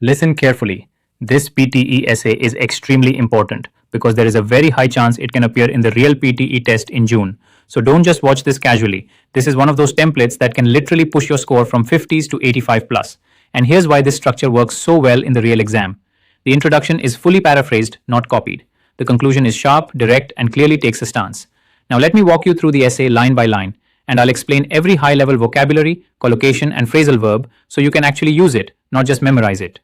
Listen carefully. This PTE essay is extremely important because there is a very high chance it can appear in the real PTE test in June. So don't just watch this casually. This is one of those templates that can literally push your score from 50s to 85 plus. And here's why this structure works so well in the real exam. The introduction is fully paraphrased, not copied. The conclusion is sharp, direct, and clearly takes a stance. Now let me walk you through the essay line by line, and I'll explain every high-level vocabulary, collocation, and phrasal verb so you can actually use it, not just memorize it.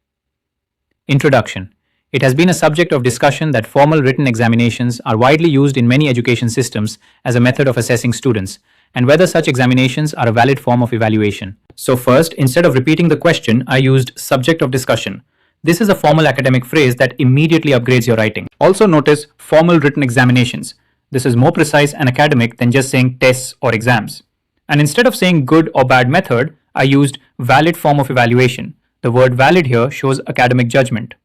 Introduction. It has been a subject of discussion that formal written examinations are widely used in many education systems as a method of assessing students, and whether such examinations are a valid form of evaluation. So first, instead of repeating the question, I used subject of discussion. This is a formal academic phrase that immediately upgrades your writing. Also notice formal written examinations. This is more precise and academic than just saying tests or exams. And instead of saying good or bad method, I used valid form of evaluation. The word valid here shows academic judgment.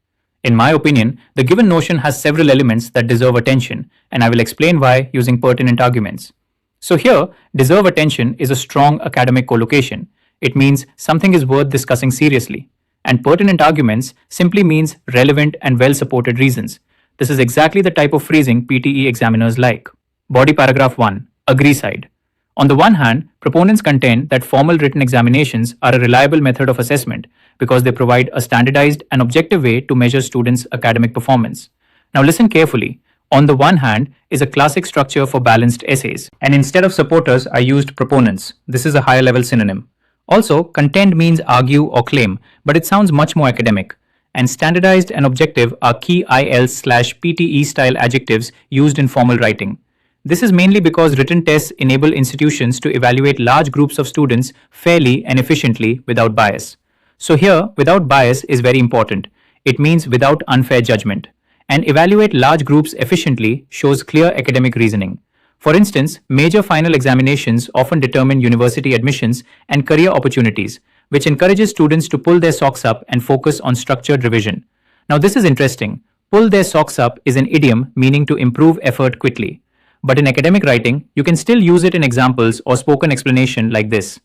In my opinion, the given notion has several elements that deserve attention, and I will explain why using pertinent arguments. So here, deserve attention is a strong academic collocation. It means something is worth discussing seriously. And pertinent arguments simply means relevant and well-supported reasons. This is exactly the type of phrasing PTE examiners like. Body paragraph 1, agree side. On the one hand, proponents contend that formal written examinations are a reliable method of assessment because they provide a standardized and objective way to measure students' academic performance. Now listen carefully. On the one hand is a classic structure for balanced essays, and instead of supporters, I used proponents. This is a higher level synonym. Also, contend means argue or claim, but it sounds much more academic. And standardized and objective are key IELTS/PTE style adjectives used in formal writing. This is mainly because written tests enable institutions to evaluate large groups of students fairly and efficiently without bias. So here, without bias is very important. It means without unfair judgment. And evaluate large groups efficiently shows clear academic reasoning. For instance, major final examinations often determine university admissions and career opportunities, which encourages students to pull their socks up and focus on structured revision. Now this is interesting. Pull their socks up is an idiom meaning to improve effort quickly. But in academic writing, you can still use it in examples or spoken explanation like this.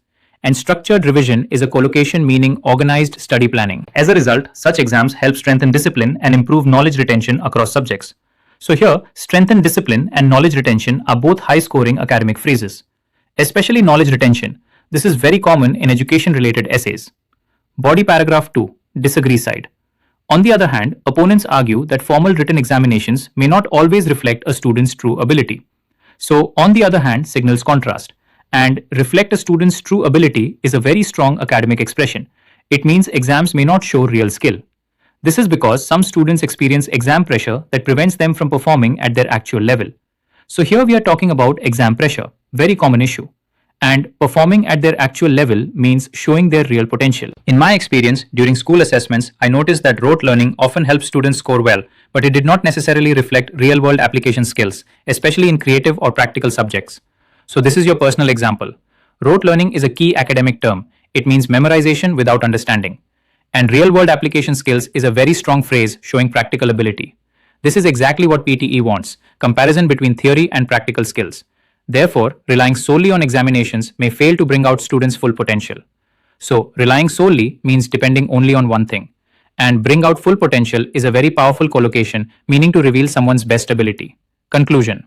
And structured revision is a collocation meaning organized study planning. As a result, such exams help strengthen discipline and improve knowledge retention across subjects. So here, strengthen discipline and knowledge retention are both high-scoring academic phrases. Especially knowledge retention. This is very common in education-related essays. Body paragraph 2, disagree side. On the other hand, opponents argue that formal written examinations may not always reflect a student's true ability. So, on the other hand, signals contrast. And reflect a student's true ability is a very strong academic expression. It means exams may not show real skill. This is because some students experience exam pressure that prevents them from performing at their actual level. So here we are talking about exam pressure, very common issue. And performing at their actual level means showing their real potential. In my experience, during school assessments, I noticed that rote learning often helps students score well, but it did not necessarily reflect real-world application skills, especially in creative or practical subjects. So this is your personal example. Rote learning is a key academic term. It means memorization without understanding. And real-world application skills is a very strong phrase showing practical ability. This is exactly what PTE wants, comparison between theory and practical skills. Therefore, relying solely on examinations may fail to bring out students' full potential. So, relying solely means depending only on one thing. And bring out full potential is a very powerful collocation, meaning to reveal someone's best ability. Conclusion.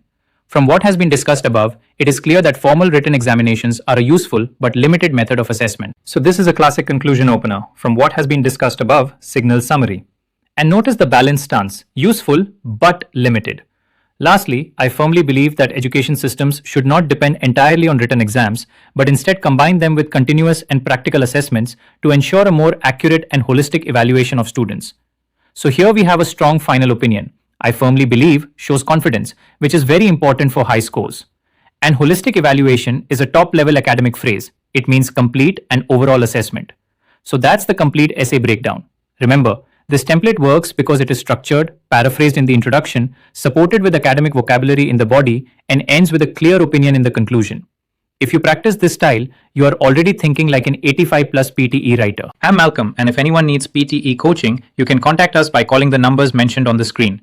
From what has been discussed above, it is clear that formal written examinations are a useful but limited method of assessment. So this is a classic conclusion opener. From what has been discussed above, signals summary. And notice the balanced stance, useful but limited. Lastly, I firmly believe that education systems should not depend entirely on written exams, but instead combine them with continuous and practical assessments to ensure a more accurate and holistic evaluation of students. So here we have a strong final opinion. I firmly believe shows confidence, which is very important for high scores. And holistic evaluation is a top-level academic phrase. It means complete and overall assessment. So that's the complete essay breakdown. Remember, this template works because it is structured, paraphrased in the introduction, supported with academic vocabulary in the body, and ends with a clear opinion in the conclusion. If you practice this style, you are already thinking like an 85 plus PTE writer. I'm Malcolm, and if anyone needs PTE coaching, you can contact us by calling the numbers mentioned on the screen.